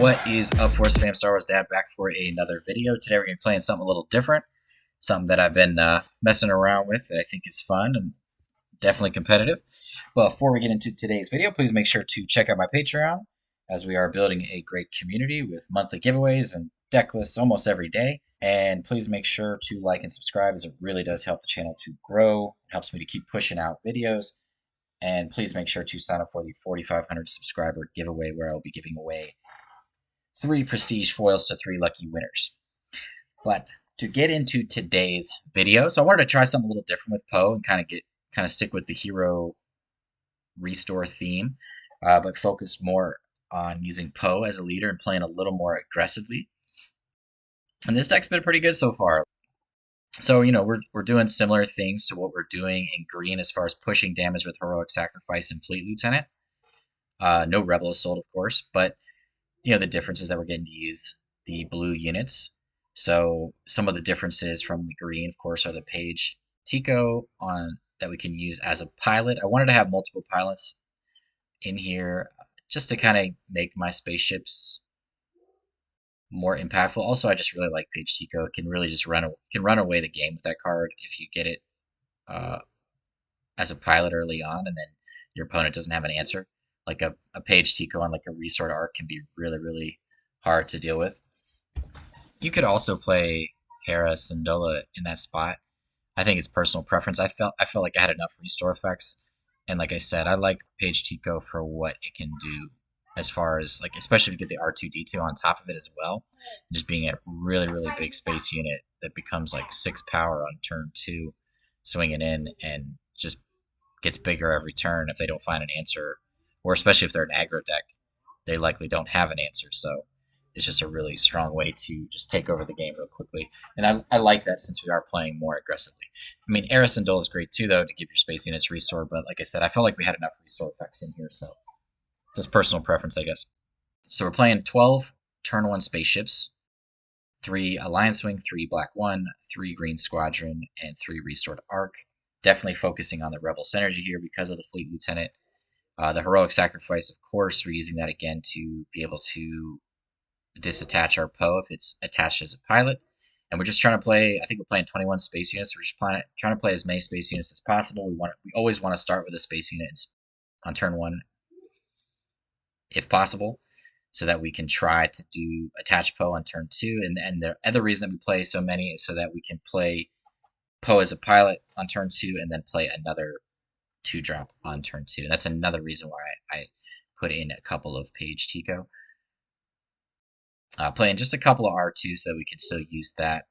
What is up, Force fam? Star Wars Dad back for another video. Today we're going to be playing something a little different, something that I've been messing around with that I think is fun and definitely competitive. But before we get into today's video, please make sure to check out my Patreon, as we are building a great community with monthly giveaways and deck lists almost every day. And please make sure to like and subscribe, as it really does help the channel to grow. It helps me to keep pushing out videos. And please make sure to sign up for the 4,500 subscriber giveaway, where I will be giving away 3 prestige foils to 3 lucky winners. But to get into today's video, so I wanted to try something a little different with Poe and kind of stick with the hero restore theme, but focus more on using Poe as a leader and playing a little more aggressively. And this deck's been pretty good so far. So, we're doing similar things to what we're doing in green as far as pushing damage with Heroic Sacrifice and Fleet Lieutenant. No Rebel Assault, of course, but the difference is that we're getting to use the blue units. So some of the differences from the green, of course, are the Page Tico that we can use as a pilot. I wanted to have multiple pilots in here just to kind of make my spaceships more impactful. Also, I just really like Page Tico. It can really just run away the game with that card if you get it as a pilot early on, and then your opponent doesn't have an answer. Like a Page Tico on like a Resort Arc can be really, really hard to deal with. You could also play Hera Syndulla in that spot. I think it's personal preference. I felt like I had enough restore effects, and like I said, I like Page Tico for what it can do, as far as like, especially if you get the R2D2 on top of it as well, just being a really, really big space unit that becomes like 6 power on turn 2, swinging in, and just gets bigger every turn if they don't find an answer. Or especially if they're an aggro deck, they likely don't have an answer. So it's just a really strong way to just take over the game real quickly. And I like that, since we are playing more aggressively. I mean, Hera Syndulla is great too, though, to give your space units restore. But like I said, I felt like we had enough restore effects in here. So just personal preference, I guess. So we're playing 12 turn 1 spaceships, 3 Alliance Wing, 3 Black 1, 3 Green Squadron, and 3 Restored Arc. Definitely focusing on the Rebel synergy here because of the Fleet Lieutenant. The Heroic Sacrifice, of course, we're using that again to be able to disattach our Poe if it's attached as a pilot. And we're just trying to play, I think we're playing 21 space units. We're just trying to play as many space units as possible. We always want to start with a space unit on turn 1, if possible, so that we can try to do attach Poe on turn 2. And the other reason that we play so many is so that we can play Poe as a pilot on turn 2 and then play another 2-drop on turn 2. That's another reason why I put in a couple of Page Tico. Playing just a couple of R2 so that we can still use that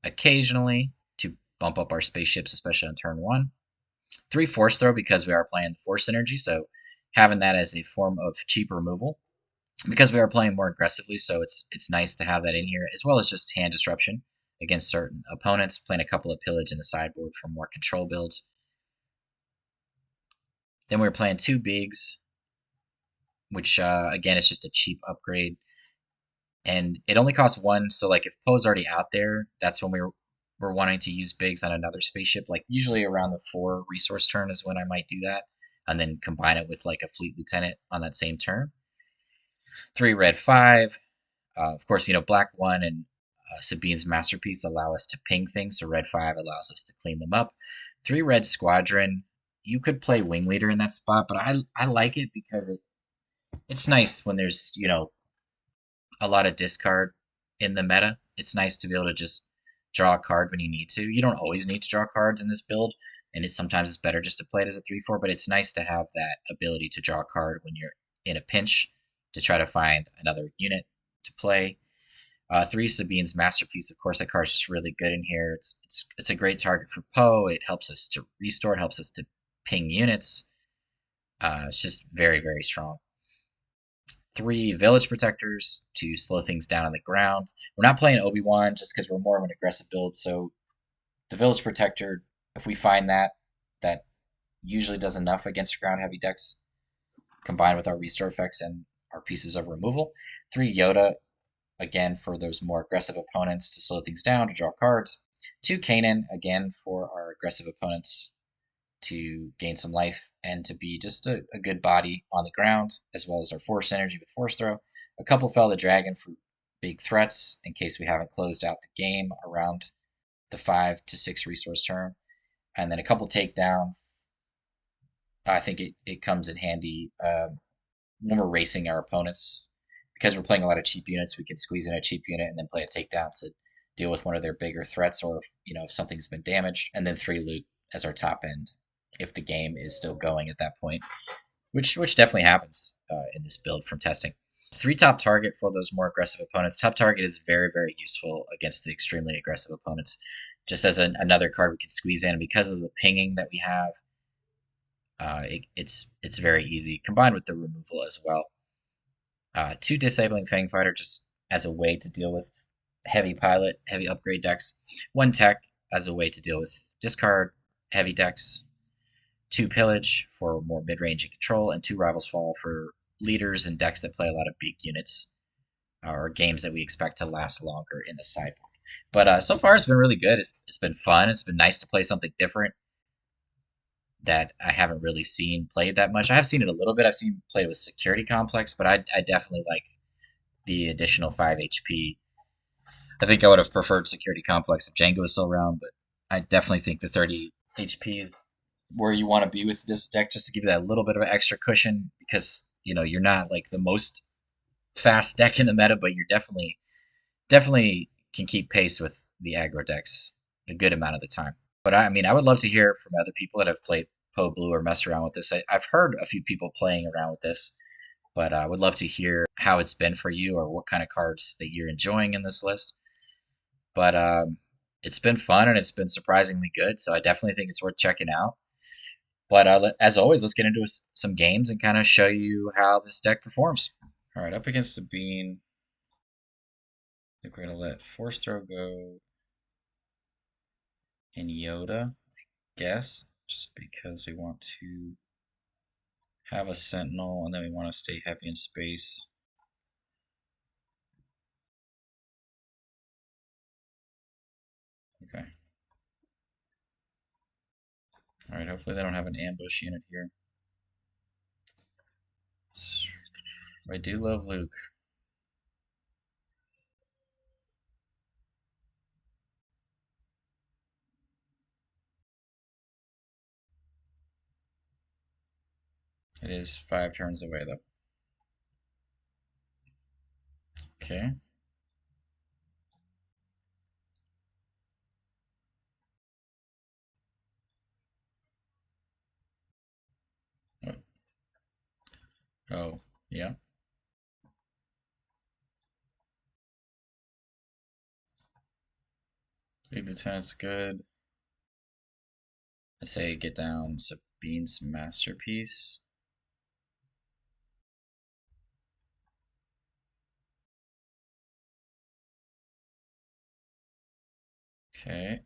occasionally to bump up our spaceships, especially on turn 1. 3 Force Throw, because we are playing the Force Synergy, so having that as a form of cheap removal, because we are playing more aggressively, so it's nice to have that in here, as well as just hand disruption against certain opponents, playing a couple of Pillage in the sideboard for more control builds. Then we're playing 2 Bigs, which again is just a cheap upgrade. And it only costs 1, so like if Poe's already out there, that's when we're wanting to use Bigs on another spaceship. Like usually around the 4 resource turn is when I might do that, and then combine it with like a Fleet Lieutenant on that same turn. 3 Red 5. Of course, Black 1 and Sabine's Masterpiece allow us to ping things, so Red 5 allows us to clean them up. 3 Red Squadron. You could play Wing Leader in that spot, but I like it because it's nice when there's, a lot of discard in the meta. It's nice to be able to just draw a card when you need to. You don't always need to draw cards in this build, and sometimes it's better just to play it as a 3/4, but it's nice to have that ability to draw a card when you're in a pinch to try to find another unit to play. 3 Sabine's Masterpiece, of course, that card's just really good in here. It's a great target for Poe. It helps us to restore, it helps us to ping units. It's just very, very strong. 3 Village Protectors to slow things down on the ground. We're not playing Obi-Wan just because we're more of an aggressive build, so the Village Protector, if we find that usually does enough against ground heavy decks, combined with our restore effects and our pieces of removal. 3 Yoda, again for those more aggressive opponents to slow things down, to draw cards. 2 Kanan, again for our aggressive opponents to gain some life and to be just a good body on the ground, as well as our Force Energy with Force Throw. A couple fell to dragon for big threats in case we haven't closed out the game around the 5 to 6 resource turn, and then a couple takedown. I think it comes in handy when we're racing our opponents because we're playing a lot of cheap units. We can squeeze in a cheap unit and then play a takedown to deal with one of their bigger threats, or if something's been damaged, and then 3 loot as our top end if the game is still going at that point, which definitely happens in this build from testing. 3 top target for those more aggressive opponents. Top target is very, very useful against the extremely aggressive opponents. Just as another card we can squeeze in, because of the pinging that we have, it's very easy, combined with the removal as well. 2 disabling Fang Fighter just as a way to deal with heavy pilot, heavy upgrade decks. 1 tech as a way to deal with discard heavy decks. 2 pillage for more mid-range and control, and 2 rivals fall for leaders and decks that play a lot of big units, or games that we expect to last longer in the sideboard. But so far, it's been really good. It's been fun. It's been nice to play something different that I haven't really seen played that much. I have seen it a little bit. I've seen played with Security Complex, but I definitely like the additional 5 HP. I think I would have preferred Security Complex if Django was still around, but I definitely think the 30 HP is where you want to be with this deck, just to give you that little bit of extra cushion, because you're not like the most fast deck in the meta, but you're definitely can keep pace with the aggro decks a good amount of the time. But I mean, I would love to hear from other people that have played Po Blue or messed around with this. I've heard a few people playing around with this, but I would love to hear how it's been for you, or what kind of cards that you're enjoying in this list. But it's been fun and it's been surprisingly good, so I definitely think it's worth checking out. But as always, let's get into some games and kind of show you how this deck performs. All right, up against Sabine, I think we're going to let Force Throw go in Yoda, I guess, just because we want to have a Sentinel and then we want to stay heavy in space. Okay. All right, hopefully they don't have an ambush unit here. I do love Luke. It is 5 turns away, though. Okay. What? Oh, yeah. Lead Lieutenant's good. I say get down Sabine's Masterpiece. Okay.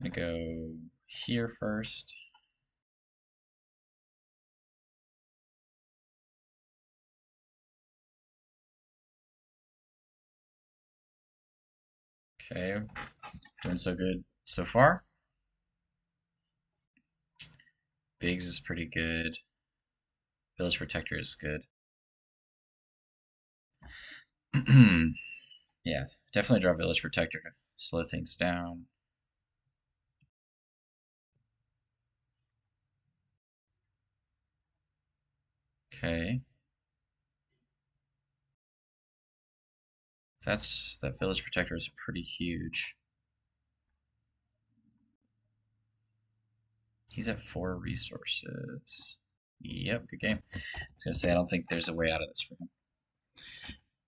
I'm gonna go here first. Okay. Doing so good so far. Biggs is pretty good. Village Protector is good. Yeah, definitely draw Village Protector to slow things down. Okay. That Village Protector is pretty huge. He's at 4 resources. Yep, good game. I was gonna say, I don't think there's a way out of this for him.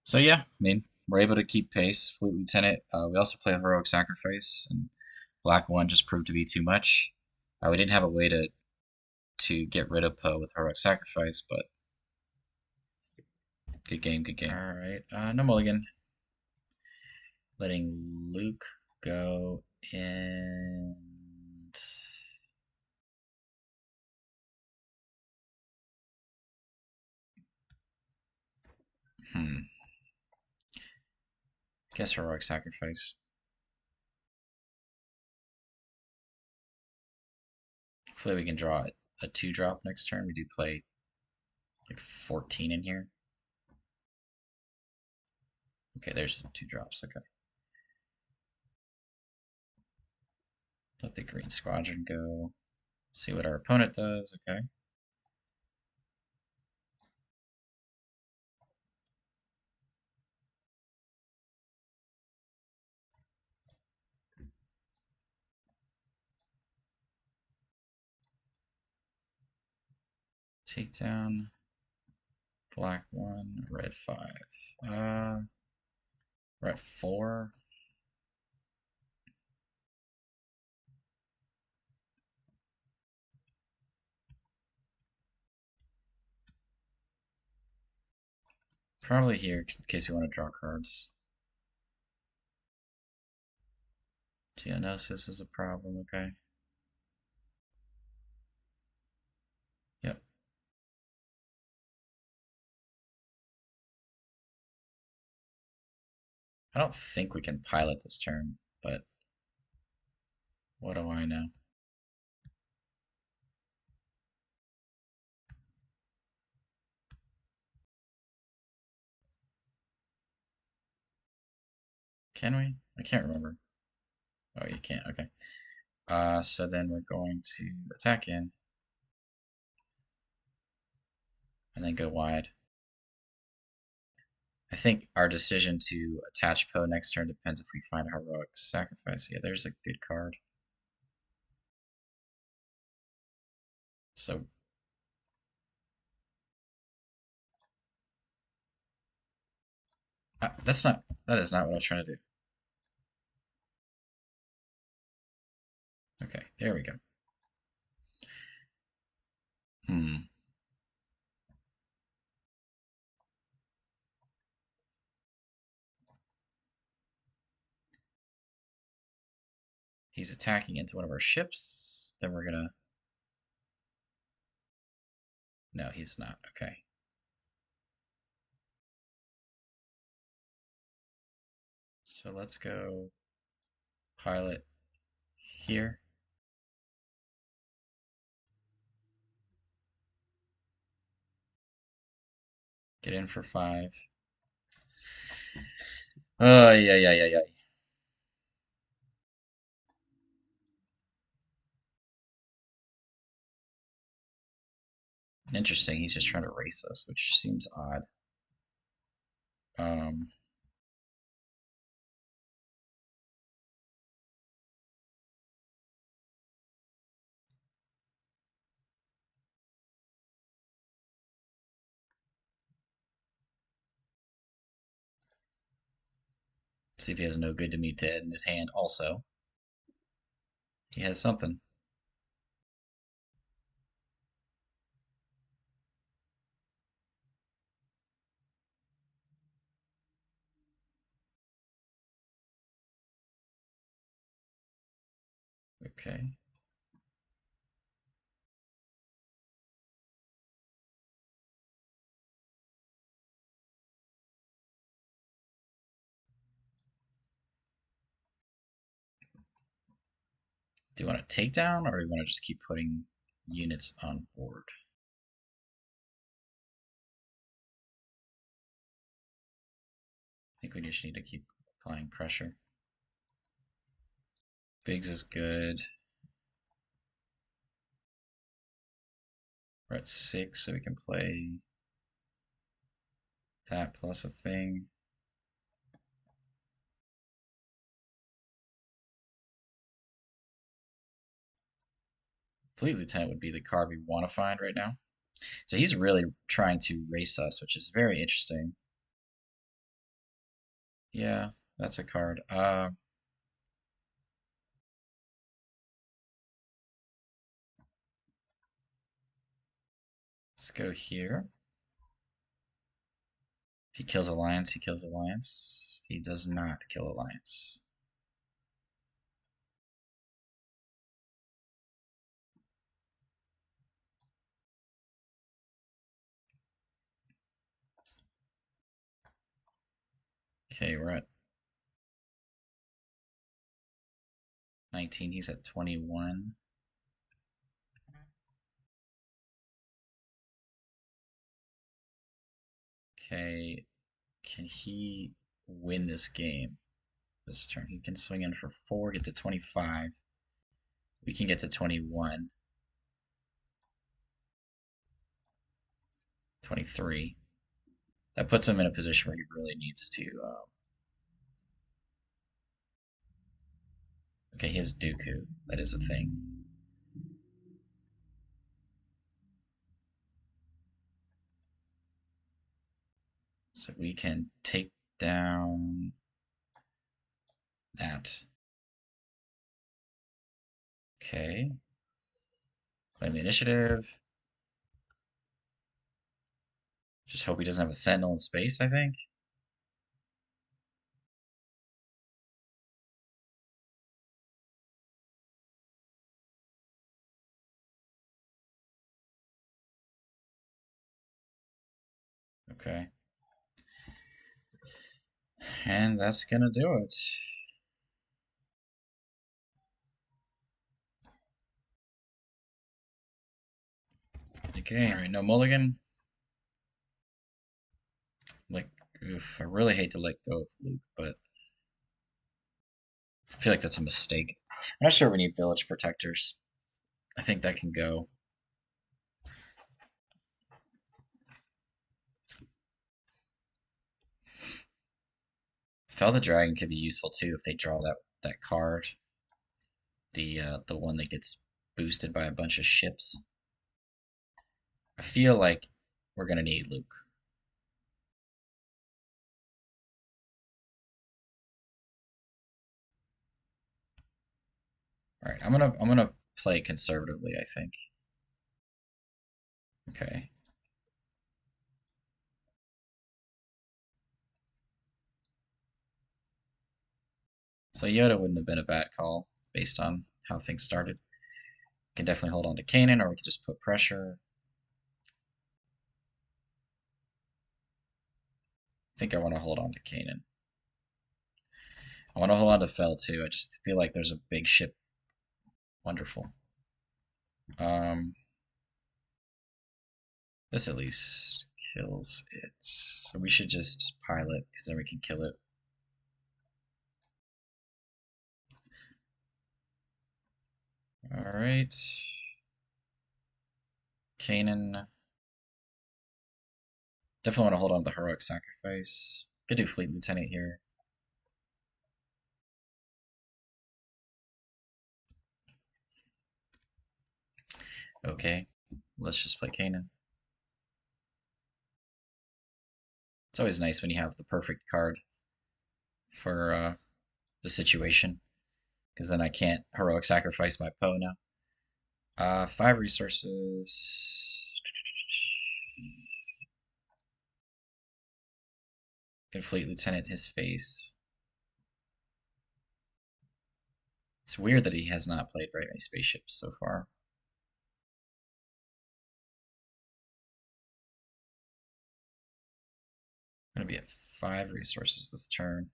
So yeah, I mean, we're able to keep pace. Fleet Lieutenant. We also play Heroic Sacrifice, and Black One just proved to be too much. We didn't have a way to get rid of Poe with Heroic Sacrifice, but good game, good game. All right, no mulligan. Letting Luke go, and guess Heroic Sacrifice. Hopefully we can draw a 2-drop next turn. We do play like 14 in here. Okay, there's some 2-drops. Okay. Let the green squadron go. See what our opponent does. Okay. Take down. Black 1, red 5. We're at 4. Probably here in case we want to draw cards. Geonosis is a problem, okay. Yep. I don't think we can pilot this turn, but what do I know? Can we? I can't remember. Oh, you can't, okay. So then we're going to attack in and then go wide. I think our decision to attach Poe next turn depends if we find a heroic sacrifice. Yeah, there's a good card. So that is not what I was trying to do. Okay, there we go. Hmm. He's attacking into one of our ships. Then we're gonna. No, he's not. Okay. So let's go pilot here. Get in for 5. Oh, yeah. Interesting. He's just trying to race us, which seems odd. Um, See if he has no good to me dead in his hand. Also, he has something. Okay. Do you want to take down, or do you want to just keep putting units on board? I think we just need to keep applying pressure. Biggs is good. We're at 6, so we can play that plus a thing. Fleet Lieutenant would be the card we want to find right now. So he's really trying to race us, which is very interesting. Yeah, that's a card. Let's go here. If he kills Alliance, he kills Alliance. He does not kill Alliance. Okay, we're at 19. He's at 21. Okay, can he win this game this turn? He can swing in for 4, get to 25. We can get to 21, 23. That puts him in a position where he really needs to. Okay, he has Dooku. That is a thing. So we can take down that. Okay. Claim the initiative. Just hope he doesn't have a sentinel in space, I think. Okay. And that's gonna do it. Okay, alright, no mulligan. Like, oof, I really hate to let go of Luke, but I feel like that's a mistake. I'm not sure we need village protectors. I think that can go. Fell the Dragon could be useful too if they draw that card. The one that gets boosted by a bunch of ships. I feel like we're gonna need Luke. Alright, I'm gonna play conservatively, I think. Okay. So Yoda wouldn't have been a bad call based on how things started. We can definitely hold on to Kanan, or we can just put pressure. I think I want to hold on to Kanan. I want to hold on to Fel too. I just feel like there's a big ship. Wonderful. This at least kills it. So we should just pilot, because then we can kill it. Alright. Kanan. Definitely want to hold on to the heroic sacrifice. Could do Fleet Lieutenant here. Okay, let's just play Kanan. It's always nice when you have the perfect card for the situation, because then I can't heroic sacrifice my Poe now. 5 resources. Can Fleet Lieutenant his face. It's weird that he has not played very many spaceships so far. I'm gonna be at 5 resources this turn.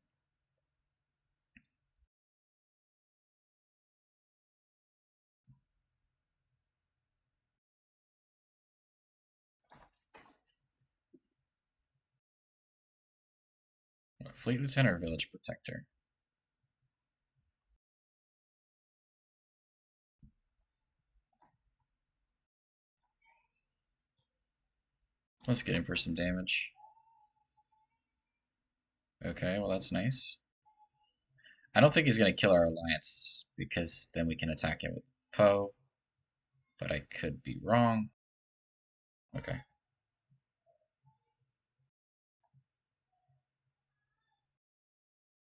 Fleet Lieutenant or Village Protector? Let's get him for some damage. Okay, well that's nice. I don't think he's gonna kill our alliance, because then we can attack him with Poe, but I could be wrong. Okay.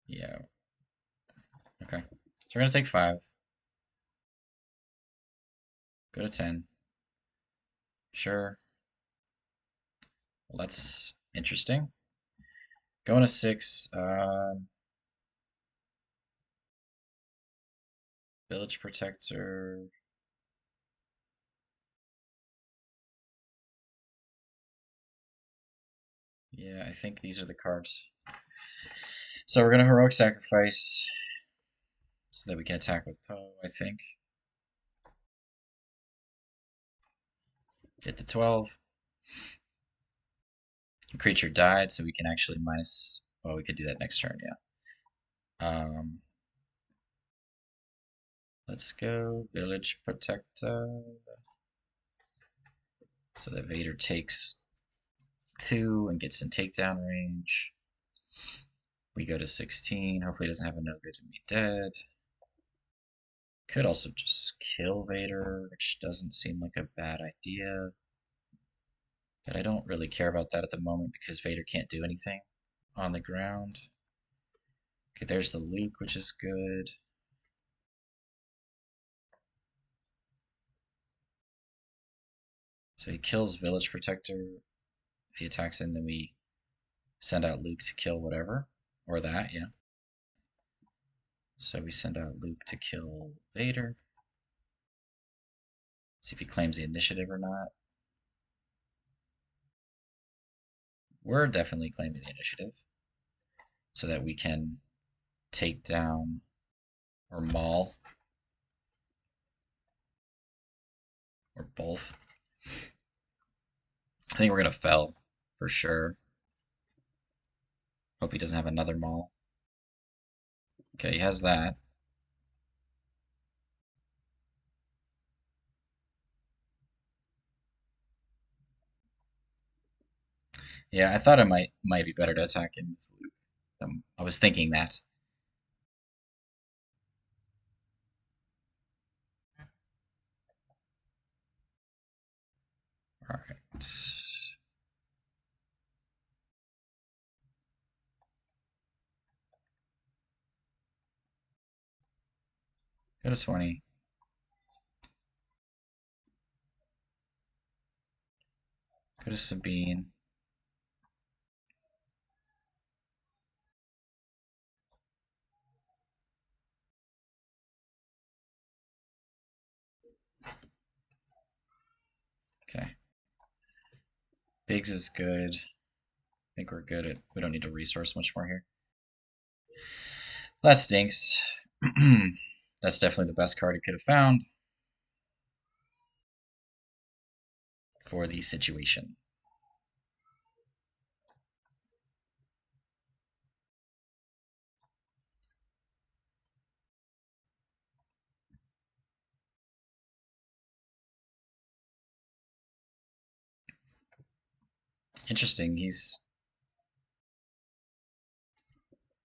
Yeah. Okay. So we're gonna take 5. Go to 10. Sure. Well, that's interesting. Going to 6. Village Protector. Yeah, I think these are the cards. So we're gonna heroic sacrifice so that we can attack with Poe, I think. Get to 12. The creature died, so we can actually minus. Well, we could do that next turn, yeah. Let's go Village Protector. So that Vader takes 2 and gets in takedown range. We go to 16. Hopefully, he doesn't have a no good to be dead. Could also just kill Vader, which doesn't seem like a bad idea. But I don't really care about that at the moment because Vader can't do anything on the ground. Okay, there's the Luke, which is good. So he kills Village Protector. If he attacks in, then we send out Luke to kill whatever. Or that, yeah. So we send out Luke to kill Vader. See if he claims the initiative or not. We're definitely claiming the initiative so that we can take down or maul or both. I think we're gonna fell for sure. Hope he doesn't have another maul. Okay, he has that. Yeah, I thought it might be better to attack him with Luke. I was thinking that. All right. Go to 20. Go to Sabine. Okay. Biggs is good. I think we're good at. We don't need to resource much more here. That stinks. That's definitely the best card he could have found for the situation. Interesting. He's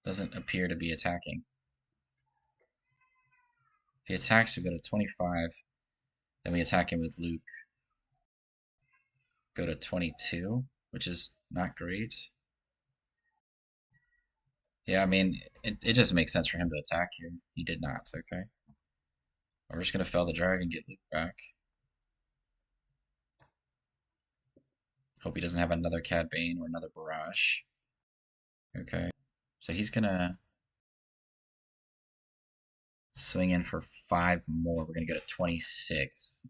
doesn't appear to be attacking. If he attacks, we go to 25. Then we attack him with Luke. Go to 22, which is not great. Yeah, I mean, it just makes sense for him to attack here. He did not, okay? We're just gonna fell the dragon, get Luke back. Hope he doesn't have another Cad Bane or another Barrage. Okay. So he's gonna swing in for 5 more. We're gonna go to 26.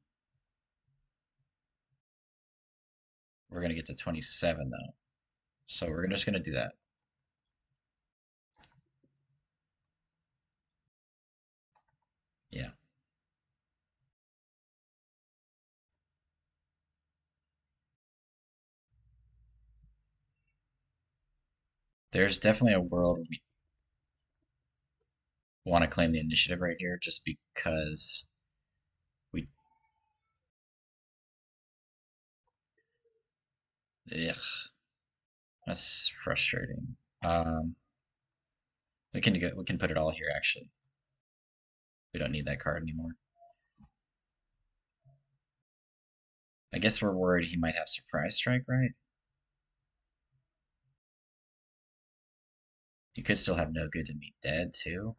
We're gonna get to 27 though. So we're just gonna do that. Yeah. There's definitely a world where we want to claim the initiative right here just because we. Ugh, that's frustrating. We can put it all here actually. We don't need that card anymore. I guess we're worried he might have Surprise Strike, right? You could still have no good to be dead too.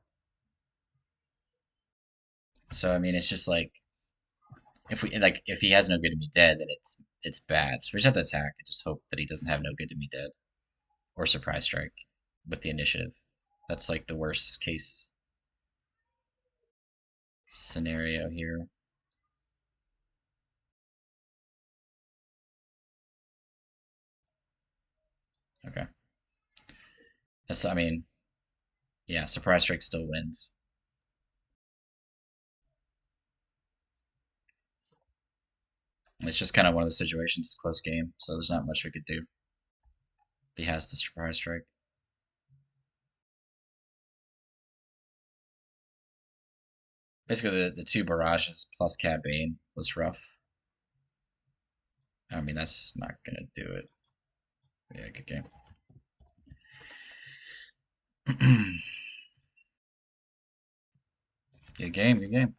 So I mean, it's just like if he has no good to be dead, then it's bad. So we just have to attack and just hope that he doesn't have no good to be dead or Surprise Strike with the initiative. That's like the worst case scenario here. Okay. I mean, yeah, Surprise Strike still wins. It's just kind of one of the situations, close game, so there's not much we could do. He has the surprise strike. Basically, the two barrages plus Cad Bane was rough. I mean, that's not gonna do it. Yeah, good game. Good game, good game.